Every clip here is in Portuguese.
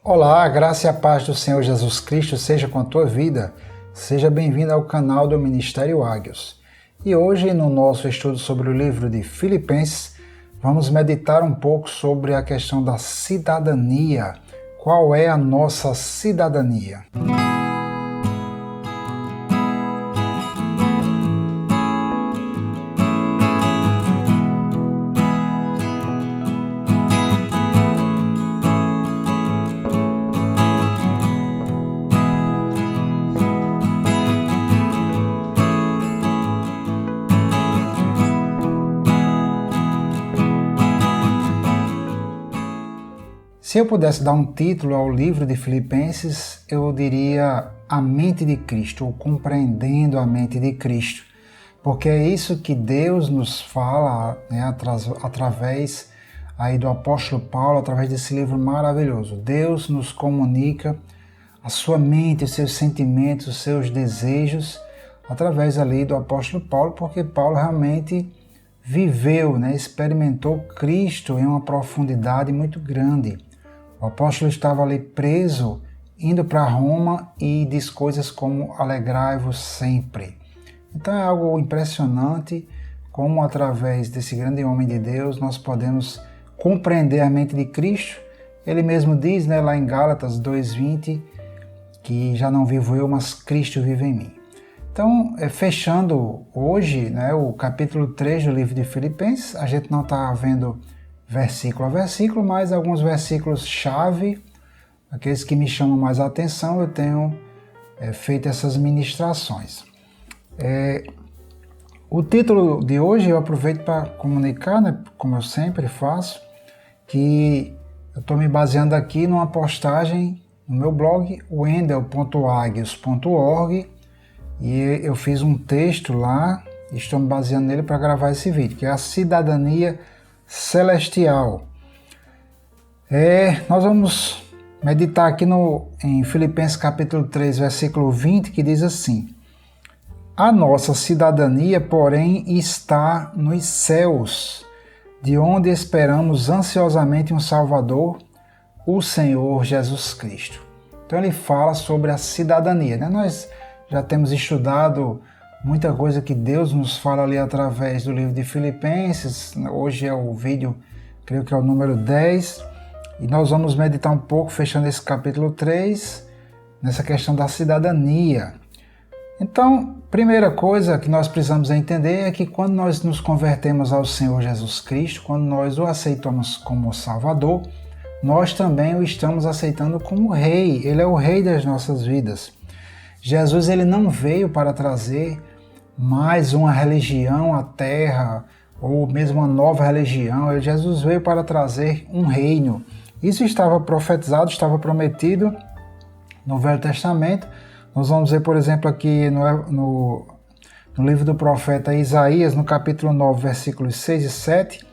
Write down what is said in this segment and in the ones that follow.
Olá, a graça e a paz do Senhor Jesus Cristo seja com a tua vida. Seja bem-vindo ao canal do Ministério Ágios. E hoje, no nosso estudo sobre o livro de Filipenses, vamos meditar um pouco sobre a questão da cidadania. Qual é a nossa cidadania? Se eu pudesse dar um título ao livro de Filipenses, eu diria A Mente de Cristo, ou Compreendendo a Mente de Cristo, porque é isso que Deus nos fala, né, através aí do apóstolo Paulo, através desse livro maravilhoso. Deus nos comunica a sua mente, os seus sentimentos, os seus desejos, através ali do apóstolo Paulo, porque Paulo realmente viveu, né, experimentou Cristo em uma profundidade muito grande. O apóstolo estava ali preso, indo para Roma e diz coisas como alegrai-vos sempre. Então é algo impressionante como através desse grande homem de Deus nós podemos compreender a mente de Cristo. Ele mesmo diz, né, lá em Gálatas 2:20, que já não vivo eu, mas Cristo vive em mim. Então, fechando hoje, né, o capítulo 3 do livro de Filipenses, a gente não está vendo versículo a versículo, mas alguns versículos-chave, aqueles que me chamam mais a atenção, eu tenho feito essas ministrações. O título de hoje eu aproveito para comunicar, né, como eu sempre faço, que eu estou me baseando aqui numa postagem no meu blog, wendel.agios.org, e eu fiz um texto lá, e estou me baseando nele para gravar esse vídeo, que é a cidadania celestial. Nós vamos meditar aqui em Filipenses capítulo 3, versículo 20, que diz assim: a nossa cidadania, porém, está nos céus, de onde esperamos ansiosamente um Salvador, o Senhor Jesus Cristo. Então ele fala sobre a cidadania, né? Nós já temos estudado muita coisa que Deus nos fala ali através do livro de Filipenses. Hoje é o vídeo, creio que é o número 10. E nós vamos meditar um pouco, fechando esse capítulo 3, nessa questão da cidadania. Então, primeira coisa que nós precisamos entender é que quando nós nos convertemos ao Senhor Jesus Cristo, quando nós o aceitamos como Salvador, nós também o estamos aceitando como Rei. Ele é o Rei das nossas vidas. Jesus, ele não veio para trazer mais uma religião à terra, ou mesmo uma nova religião. Jesus veio para trazer um reino. Isso estava profetizado, estava prometido no Velho Testamento. Nós vamos ver, por exemplo, aqui no livro do profeta Isaías, no capítulo 9, versículos 6 e 7,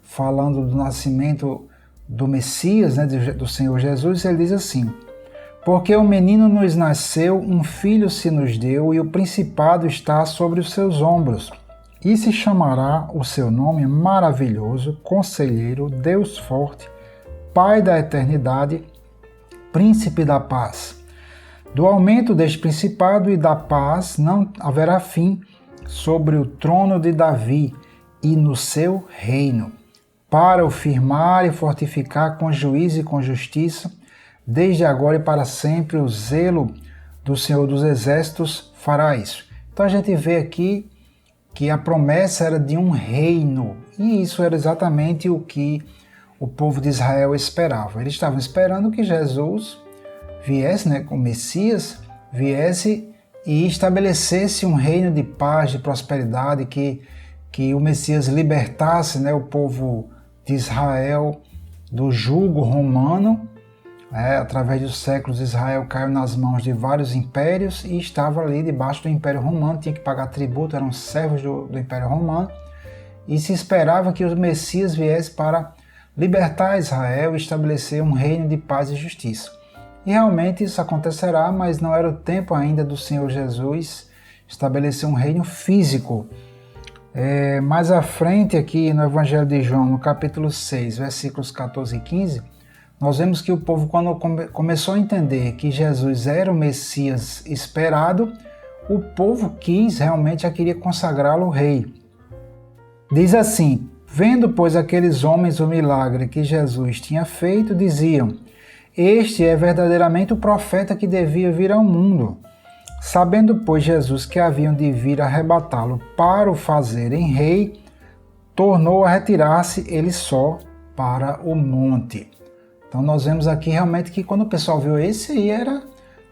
falando do nascimento do Messias, né, do Senhor Jesus, ele diz assim: porque um menino nos nasceu, um filho se nos deu, e o principado está sobre os seus ombros. E se chamará o seu nome maravilhoso, Conselheiro, Deus forte, Pai da eternidade, Príncipe da paz. Do aumento deste principado e da paz não haverá fim sobre o trono de Davi e no seu reino, para o firmar e fortificar com juízo e com justiça, desde agora e para sempre. O zelo do Senhor dos Exércitos fará isso. Então a gente vê aqui que a promessa era de um reino, e isso era exatamente o que o povo de Israel esperava. Eles estavam esperando que Jesus viesse, né, o Messias, viesse e estabelecesse um reino de paz, de prosperidade, que o Messias libertasse, né, o povo de Israel do jugo romano. Através dos séculos, Israel caiu nas mãos de vários impérios e estava ali debaixo do Império Romano, tinha que pagar tributo, eram servos do Império Romano, e se esperava que o Messias viesse para libertar Israel e estabelecer um reino de paz e justiça. E realmente isso acontecerá, mas não era o tempo ainda do Senhor Jesus estabelecer um reino físico. Mais à frente aqui no Evangelho de João, no capítulo 6, versículos 14 e 15, nós vemos que o povo, quando começou a entender que Jesus era o Messias esperado, o povo realmente queria consagrá-lo rei. Diz assim: vendo, pois, aqueles homens o milagre que Jesus tinha feito, diziam: este é verdadeiramente o profeta que devia vir ao mundo. Sabendo, pois, Jesus que haviam de vir arrebatá-lo para o fazerem rei, tornou a retirar-se ele só para o monte. Então nós vemos aqui realmente que quando o pessoal viu esse aí, era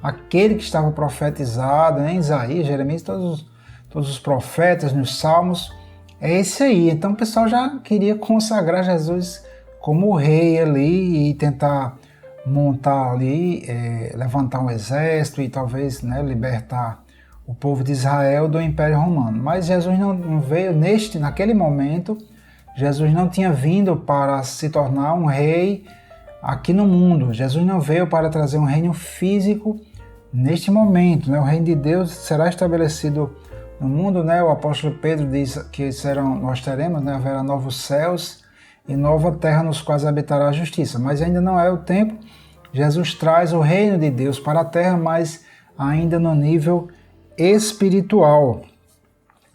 aquele que estava profetizado, né? Isaías, Jeremias, todos os profetas nos Salmos, é esse aí. Então o pessoal já queria consagrar Jesus como rei ali e tentar montar ali, levantar um exército e talvez, né, libertar o povo de Israel do Império Romano. Mas Jesus não veio naquele momento. Jesus não tinha vindo para se tornar um rei aqui no mundo. Jesus não veio para trazer um reino físico neste momento, né? O reino de Deus será estabelecido no mundo, né? O apóstolo Pedro diz que nós teremos, né, haverá novos céus e nova terra nos quais habitará a justiça. Mas ainda não é o tempo. Jesus traz o reino de Deus para a terra, mas ainda no nível espiritual,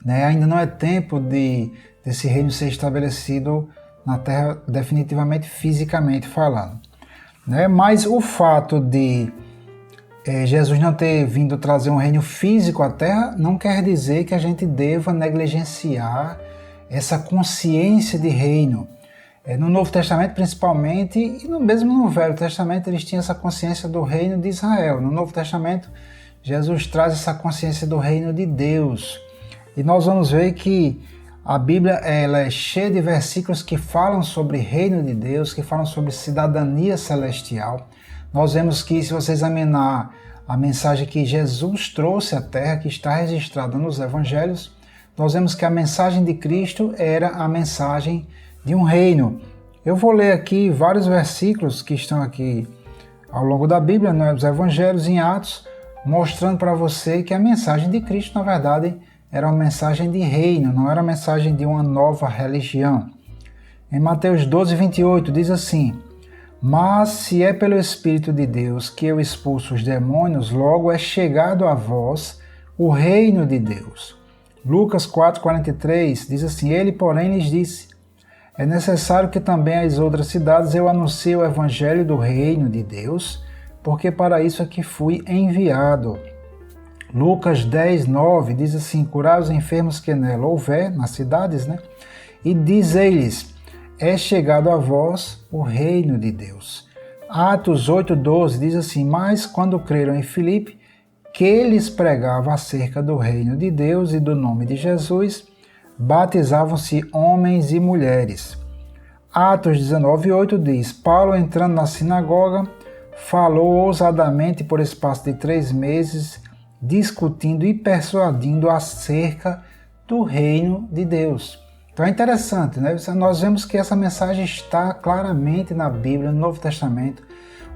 né? Ainda não é tempo desse reino ser estabelecido na terra definitivamente, fisicamente falando, né? Mas o fato de Jesus não ter vindo trazer um reino físico à terra não quer dizer que a gente deva negligenciar essa consciência de reino. No Novo Testamento, principalmente, e mesmo no Velho Testamento, eles tinham essa consciência do reino de Israel. No Novo Testamento, Jesus traz essa consciência do reino de Deus. E nós vamos ver que a Bíblia ela é cheia de versículos que falam sobre reino de Deus, que falam sobre cidadania celestial. Nós vemos que, se você examinar a mensagem que Jesus trouxe à terra, que está registrada nos Evangelhos, nós vemos que a mensagem de Cristo era a mensagem de um reino. Eu vou ler aqui vários versículos que estão aqui ao longo da Bíblia, nos Evangelhos, em Atos, mostrando para você que a mensagem de Cristo, na verdade, era uma mensagem de reino, não era uma mensagem de uma nova religião. Em Mateus 12, 28, diz assim: mas se é pelo Espírito de Deus que eu expulso os demônios, logo é chegado a vós o reino de Deus. Lucas 4,43 diz assim: ele, porém, lhes disse: é necessário que também às outras cidades eu anuncie o evangelho do reino de Deus, porque para isso é que fui enviado. Lucas 10, 9 diz assim: curai os enfermos que nela houver, nas cidades, né? E dizei-lhes: é chegado a vós o reino de Deus. Atos 8, 12 diz assim: mas quando creram em Filipe, que lhes pregava acerca do reino de Deus e do nome de Jesus, batizavam-se homens e mulheres. Atos 19, 8 diz: Paulo, entrando na sinagoga, falou ousadamente por espaço de 3 meses, discutindo e persuadindo acerca do reino de Deus. Então é interessante, né? Nós vemos que essa mensagem está claramente na Bíblia, no Novo Testamento,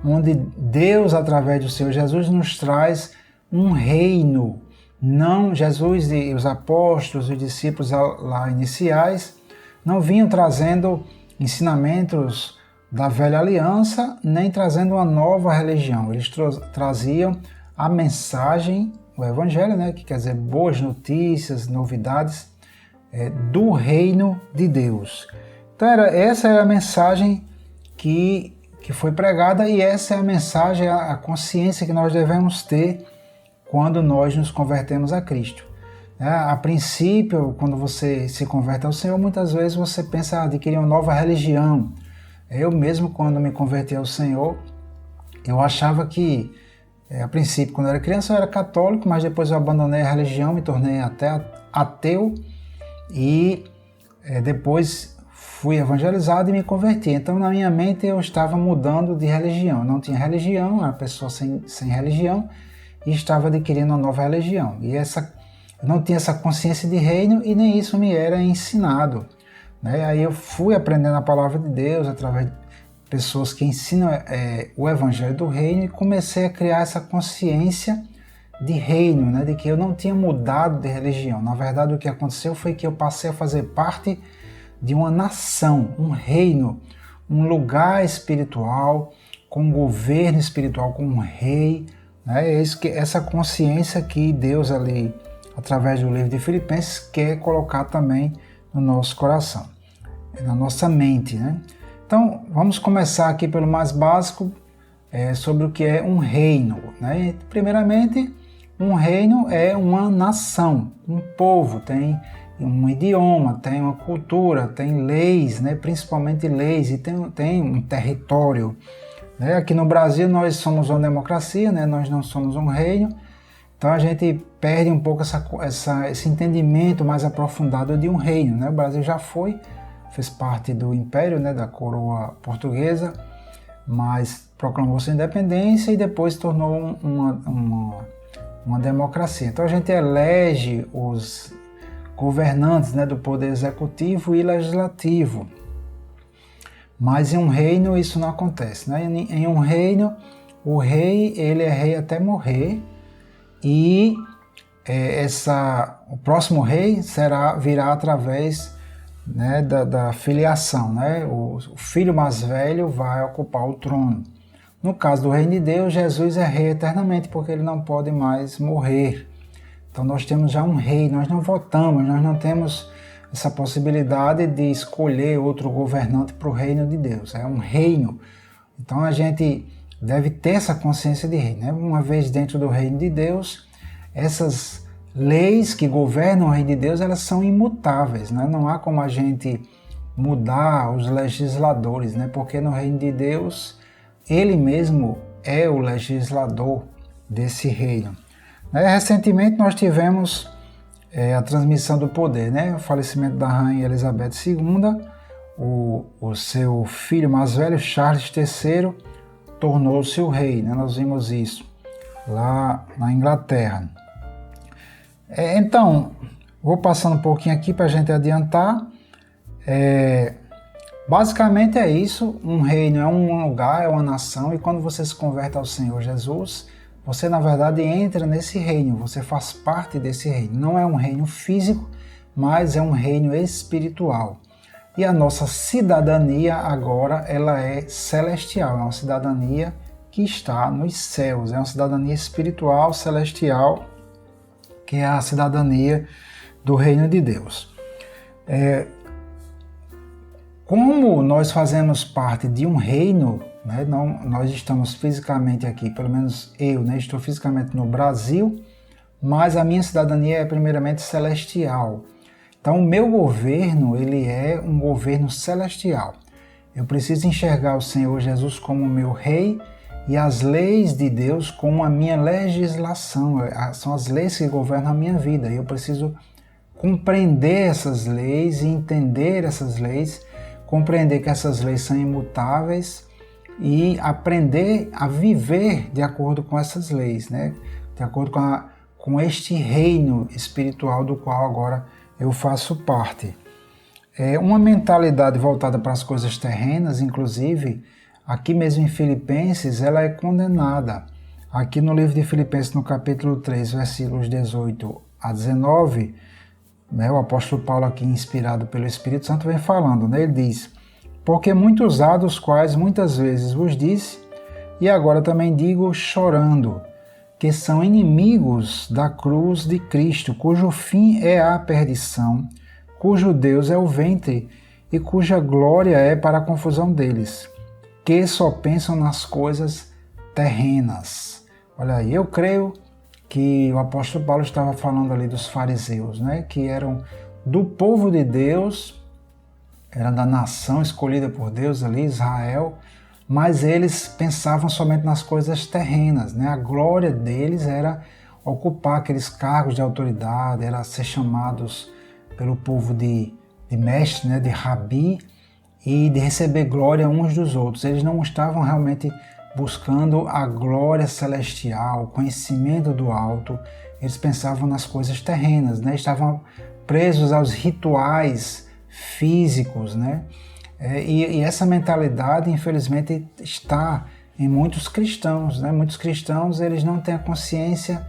onde Deus, através do Senhor Jesus, nos traz um reino. Não, Jesus e os apóstolos, os discípulos lá iniciais, não vinham trazendo ensinamentos da velha aliança, nem trazendo uma nova religião. Eles traziam a mensagem, o evangelho, né, que quer dizer boas notícias, novidades do reino de Deus. Então essa era a mensagem que foi pregada, e essa é a mensagem, a consciência que nós devemos ter quando nós nos convertemos a Cristo. A princípio, quando você se converte ao Senhor, muitas vezes você pensa em adquirir uma nova religião. Eu mesmo, quando me converti ao Senhor, eu achava que, a princípio, quando eu era criança, eu era católico, mas depois eu abandonei a religião, me tornei até ateu, e depois fui evangelizado e me converti. Então, na minha mente, eu estava mudando de religião. Eu não tinha religião, era uma pessoa sem religião, e estava adquirindo uma nova religião. E eu não tinha essa consciência de reino, e nem isso me era ensinado, né? Aí eu fui aprendendo a palavra de Deus através de pessoas que ensinam o evangelho do reino, e comecei a criar essa consciência de reino, né? De que eu não tinha mudado de religião. Na verdade, o que aconteceu foi que eu passei a fazer parte de uma nação, um reino, um lugar espiritual, com um governo espiritual, com um rei, né? Essa consciência que Deus ali, através do livro de Filipenses, quer colocar também no nosso coração, na nossa mente, né? Então, vamos começar aqui pelo mais básico, sobre o que é um reino, né? Primeiramente, um reino é uma nação, um povo, tem um idioma, tem uma cultura, tem leis, né? Principalmente leis, e tem um território, né? Aqui no Brasil nós somos uma democracia, né? Nós não somos um reino, então a gente perde um pouco esse entendimento mais aprofundado de um reino, né? O Brasil já fez parte do Império, né? Da coroa portuguesa, mas proclamou sua independência e depois se tornou uma democracia. Então a gente elege os governantes, né, do poder executivo e legislativo. Mas em um reino isso não acontece, né? Em um reino, o rei, ele é rei até morrer, e o próximo rei virá através, né, da filiação, né? O filho mais velho vai ocupar o trono. No caso do reino de Deus, Jesus é rei eternamente, porque ele não pode mais morrer. Então nós temos já um rei, nós não votamos, nós não temos essa possibilidade de escolher outro governante para o reino de Deus. É um reino. Então a gente deve ter essa consciência de rei, né? Uma vez dentro do reino de Deus, essas leis que governam o reino de Deus, elas são imutáveis, né? Não há como a gente mudar os legisladores, né? Porque no reino de Deus, ele mesmo é o legislador desse reino. Recentemente nós tivemos a transmissão do poder, né? O falecimento da rainha Elizabeth II, o seu filho mais velho, Charles III, tornou-se o rei, né? Nós vimos isso lá na Inglaterra. Então, vou passando um pouquinho aqui para a gente adiantar. Basicamente é isso, um reino é um lugar, é uma nação, e quando você se converte ao Senhor Jesus, você na verdade entra nesse reino, você faz parte desse reino. Não é um reino físico, mas é um reino espiritual. E a nossa cidadania agora, ela é celestial, é uma cidadania que está nos céus, é uma cidadania espiritual, celestial, que é a cidadania do reino de Deus. Como nós fazemos parte de um reino, né? Nós estamos fisicamente aqui, pelo menos eu, né? Estou fisicamente no Brasil, mas a minha cidadania é primeiramente celestial. Então o meu governo, ele é um governo celestial. Eu preciso enxergar o Senhor Jesus como meu rei e as leis de Deus como a minha legislação. São as leis que governam a minha vida. Eu preciso compreender essas leis e entender essas leis, compreender que essas leis são imutáveis e aprender a viver de acordo com essas leis, né? De acordo com este reino espiritual do qual agora eu faço parte. Uma mentalidade voltada para as coisas terrenas, inclusive, aqui mesmo em Filipenses, ela é condenada. Aqui no livro de Filipenses, no capítulo 3, versículos 18 a 19, né, o apóstolo Paulo aqui, inspirado pelo Espírito Santo, vem falando, né? Ele diz: porque muitos há dos quais muitas vezes vos disse, e agora também digo chorando, que são inimigos da cruz de Cristo, cujo fim é a perdição, cujo Deus é o ventre e cuja glória é para a confusão deles, que só pensam nas coisas terrenas. Olha aí, eu creio que o apóstolo Paulo estava falando ali dos fariseus, né, que eram do povo de Deus, era da nação escolhida por Deus ali, Israel, mas eles pensavam somente nas coisas terrenas, né? A glória deles era ocupar aqueles cargos de autoridade, era ser chamados pelo povo de mestre, né, de rabi, e de receber glória uns dos outros. Eles não estavam realmente buscando a glória celestial, o conhecimento do alto. Eles pensavam nas coisas terrenas, né? Estavam presos aos rituais físicos, né? E essa mentalidade, infelizmente, está em muitos cristãos, né? Muitos cristãos, eles não têm a consciência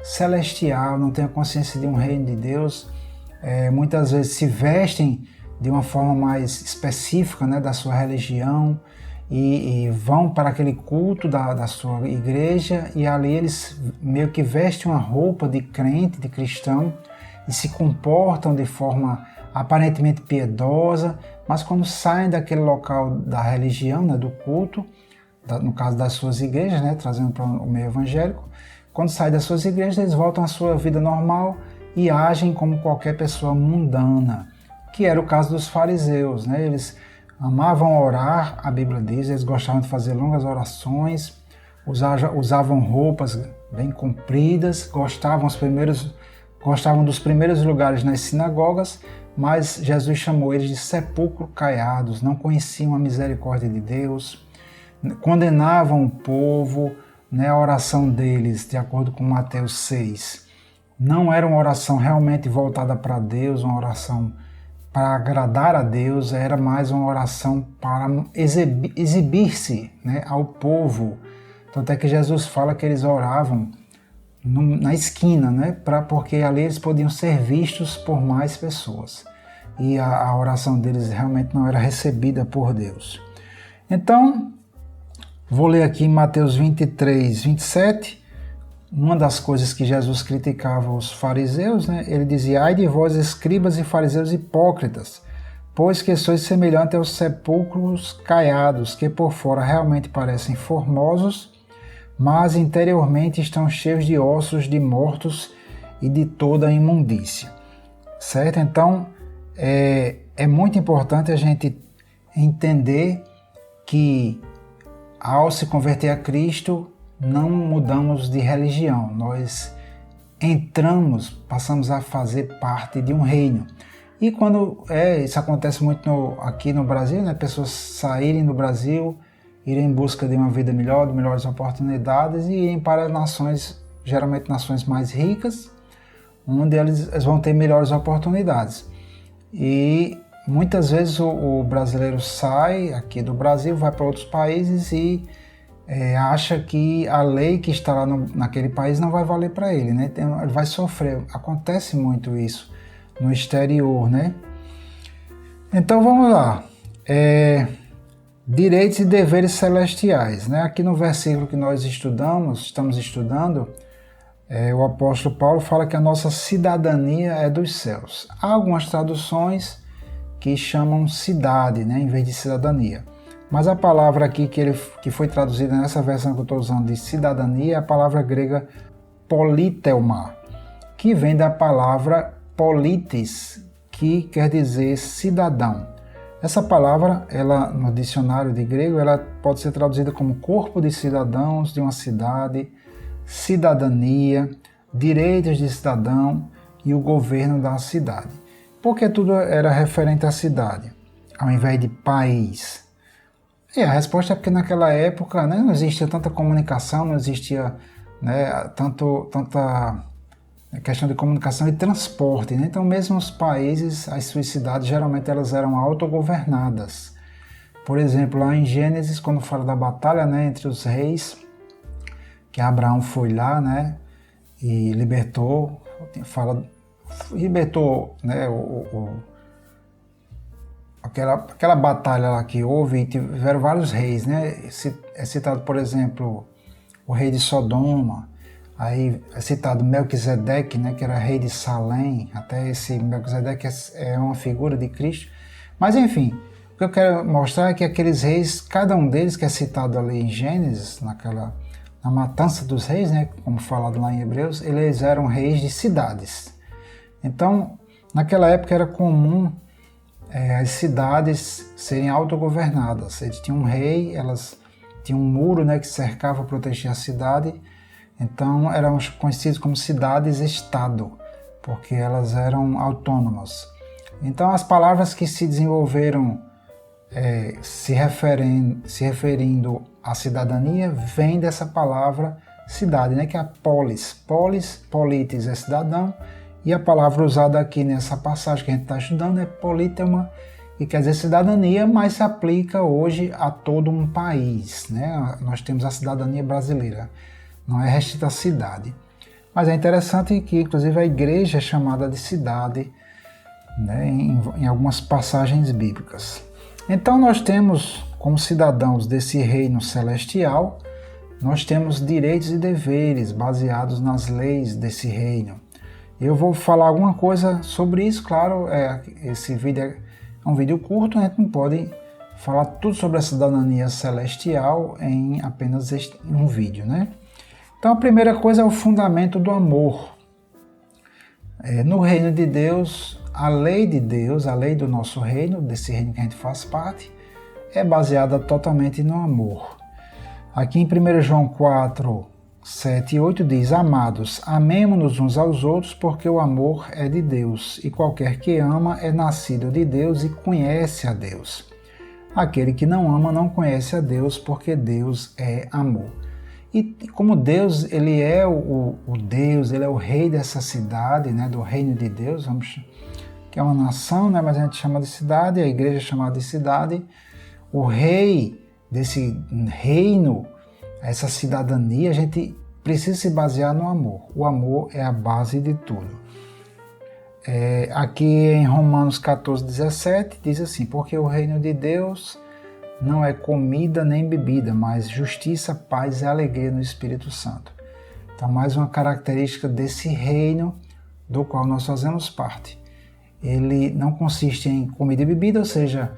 celestial, não têm a consciência de um reino de Deus. Muitas vezes se vestem de uma forma mais específica, né, da sua religião, e vão para aquele culto da sua igreja, e ali eles meio que vestem uma roupa de crente, de cristão, e se comportam de forma aparentemente piedosa, mas quando saem daquele local da religião, né, do culto, no caso das suas igrejas, né, trazendo para o meio evangélico, quando saem das suas igrejas, eles voltam à sua vida normal e agem como qualquer pessoa mundana, que era o caso dos fariseus, né? Eles amavam orar, a Bíblia diz, eles gostavam de fazer longas orações, usavam roupas bem compridas, gostavam dos primeiros lugares nas sinagogas, mas Jesus chamou eles de sepulcro caiados, não conheciam a misericórdia de Deus, condenavam o povo, né? A oração deles, de acordo com Mateus 6, não era uma oração realmente voltada para Deus, uma oração para agradar a Deus, era mais uma oração para exibir-se, né, ao povo. Tanto é que Jesus fala que eles oravam na esquina, né, porque ali eles podiam ser vistos por mais pessoas. E a oração deles realmente não era recebida por Deus. Então, vou ler aqui em Mateus 23, 27, uma das coisas que Jesus criticava os fariseus, né? Ele dizia: ai de vós, escribas e fariseus hipócritas, pois que sois semelhantes aos sepulcros caiados, que por fora realmente parecem formosos, mas interiormente estão cheios de ossos de mortos e de toda a imundícia. Certo? Então, é muito importante a gente entender que ao se converter a Cristo, não mudamos de religião, nós passamos a fazer parte de um reino. E quando isso acontece muito aqui no Brasil, né? Pessoas saírem do Brasil, irem em busca de uma vida melhor, de melhores oportunidades e irem para nações, geralmente nações mais ricas, onde eles vão ter melhores oportunidades. E muitas vezes o brasileiro sai aqui do Brasil, vai para outros países e acha que a lei que está lá naquele país não vai valer para ele, né? Ele vai sofrer. Acontece muito isso no exterior, né? Então vamos lá. Direitos e deveres celestiais, né? Aqui no versículo que nós estamos estudando, o apóstolo Paulo fala que a nossa cidadania é dos céus. Há algumas traduções que chamam cidade, né, em vez de cidadania. Mas a palavra aqui que foi traduzida nessa versão que eu estou usando de cidadania é a palavra grega politeuma, que vem da palavra politis, que quer dizer cidadão. Essa palavra, no dicionário de grego, ela pode ser traduzida como corpo de cidadãos de uma cidade, cidadania, direitos de cidadão e o governo da cidade. Porque tudo era referente à cidade, ao invés de país. E a resposta é porque naquela época, né, não existia tanta comunicação, não existia, né, tanta questão de comunicação e transporte, né? Então mesmo os países, as suas cidades, geralmente elas eram autogovernadas. Por exemplo, lá em Gênesis, quando fala da batalha, né, entre os reis, que Abraão foi lá, né, e libertou, né, aquela batalha lá que houve, e tiveram vários reis, né? É citado, por exemplo, o rei de Sodoma, aí é citado Melquisedeque, né, que era rei de Salém. Até esse Melquisedeque é uma figura de Cristo. Mas enfim, o que eu quero mostrar é que aqueles reis, cada um deles que é citado ali em Gênesis, na matança dos reis, né, como falado lá em Hebreus, eles eram reis de cidades. Então, naquela época era comum as cidades serem autogovernadas. Eles tinham um rei, elas tinham um muro, né, que cercava, protegia a cidade. Então eram conhecidas como cidades-estado, porque elas eram autônomas. Então as palavras que se desenvolveram se referindo à cidadania vêm dessa palavra cidade, né, que é a polis. Politis é cidadão, e a palavra usada aqui nessa passagem que a gente está estudando é politeuma, que quer dizer cidadania, mas se aplica hoje a todo um país, né? Nós temos a cidadania brasileira, não é restrita à cidade. Mas é interessante que, inclusive, a igreja é chamada de cidade, né, em algumas passagens bíblicas. Então nós temos, como cidadãos desse reino celestial, nós temos direitos e deveres baseados nas leis desse reino. Eu vou falar alguma coisa sobre isso, claro, esse vídeo é um vídeo curto, a gente não pode falar tudo sobre a cidadania celestial em apenas um vídeo, né? Então a primeira coisa é o fundamento do amor. No reino de Deus, a lei de Deus, a lei do nosso reino, desse reino que a gente faz parte, é baseada totalmente no amor. Aqui em 1 João 4, 7 e 8 diz: Amados, amemo-nos uns aos outros, porque o amor é de Deus, e qualquer que ama é nascido de Deus e conhece a Deus. Aquele que não ama não conhece a Deus, porque Deus é amor. E como Deus, ele é o Deus, ele é o rei dessa cidade, né, do reino de Deus, que é uma nação, né, mas a gente chama de cidade, a igreja chama de cidade. O rei desse reino, essa cidadania, a gente precisa se basear no amor. O amor é a base de tudo. Aqui em Romanos 14, 17, diz assim: Porque o reino de Deus não é comida nem bebida, mas justiça, paz e alegria no Espírito Santo. Então, mais uma característica desse reino do qual nós fazemos parte. Ele não consiste em comida e bebida, ou seja,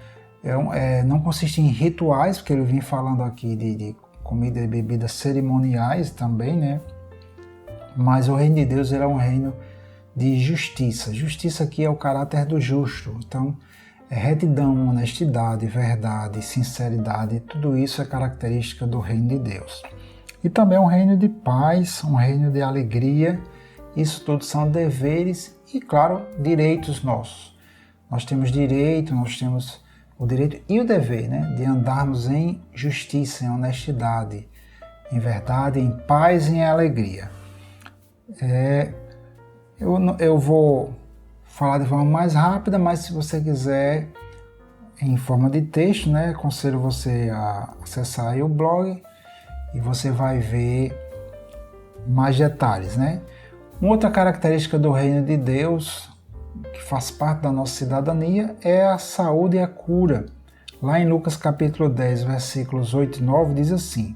não consiste em rituais, porque ele vem falando aqui de comida e bebida cerimoniais também, né? Mas o reino de Deus é um reino de justiça. Justiça aqui é o caráter do justo. Então, retidão, honestidade, verdade, sinceridade, tudo isso é característica do reino de Deus. E também um reino de paz, um reino de alegria. Isso tudo são deveres e, claro, direitos nossos. Nós temos direito, nós temos o direito e o dever, né, de andarmos em justiça, em honestidade, em verdade, em paz e em alegria. Eu vou falar de forma mais rápida, mas se você quiser em forma de texto, né, aconselho você a acessar aí o blog e você vai ver mais detalhes, né? Uma outra característica do reino de Deus, que faz parte da nossa cidadania, é a saúde e a cura. Lá em Lucas capítulo 10, versículos 8 e 9, diz assim: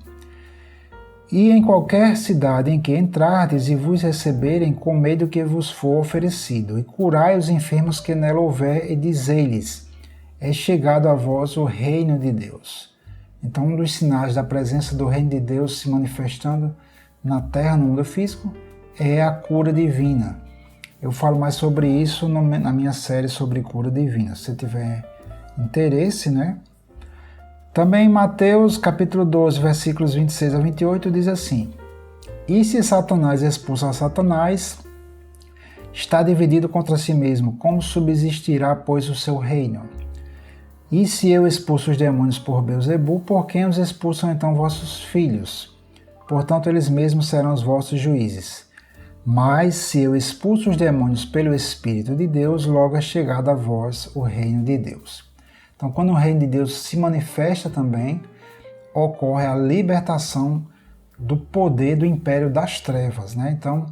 E em qualquer cidade em que entrardes e vos receberem, comei do que vos for oferecido, e curai os enfermos que nela houver, e dizei-lhes: É chegado a vós o reino de Deus. Então, um dos sinais da presença do reino de Deus se manifestando na terra, no mundo físico, é a cura divina. Eu falo mais sobre isso na minha série sobre cura divina, se você tiver interesse, né? Também em Mateus capítulo 12, versículos 26 a 28, diz assim: E se Satanás expulsa Satanás, está dividido contra si mesmo, como subsistirá, pois, o seu reino? E se eu expulso os demônios por Beelzebu, por quem os expulsam então vossos filhos? Portanto, eles mesmos serão os vossos juízes. Mas se eu expulso os demônios pelo Espírito de Deus, logo é chegado a vós o reino de Deus. Então, quando o reino de Deus se manifesta também, ocorre a libertação do poder do império das trevas, né? Então,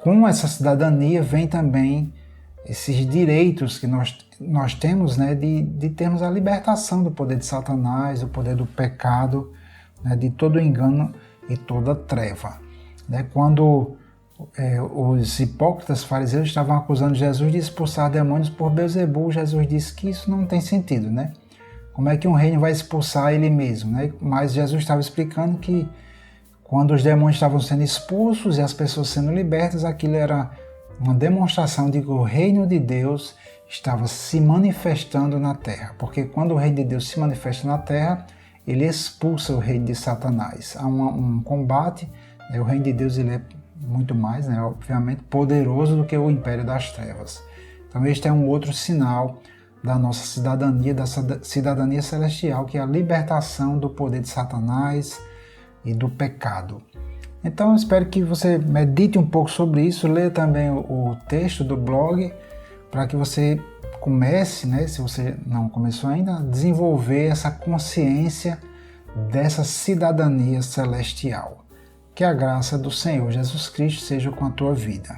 com essa cidadania vem também esses direitos que nós temos, né, de termos a libertação do poder de Satanás, do poder do pecado, né, de todo engano e toda treva. Né? Quando os hipócritas fariseus estavam acusando Jesus de expulsar demônios por Beelzebu, Jesus disse que isso não tem sentido, né? Como é que um reino vai expulsar ele mesmo, né? Mas Jesus estava explicando que quando os demônios estavam sendo expulsos e as pessoas sendo libertas, aquilo era uma demonstração de que o reino de Deus estava se manifestando na terra. Porque quando o reino de Deus se manifesta na terra, ele expulsa o reino de Satanás. Há um combate, né? O reino de Deus ele é muito mais, né, obviamente, poderoso do que o império das trevas. Então este é um outro sinal da nossa cidadania, da cidadania celestial, que é a libertação do poder de Satanás e do pecado. Então eu espero que você medite um pouco sobre isso, leia também o texto do blog, para que você comece, né, se você não começou ainda, a desenvolver essa consciência dessa cidadania celestial. Que a graça do Senhor Jesus Cristo seja com a tua vida.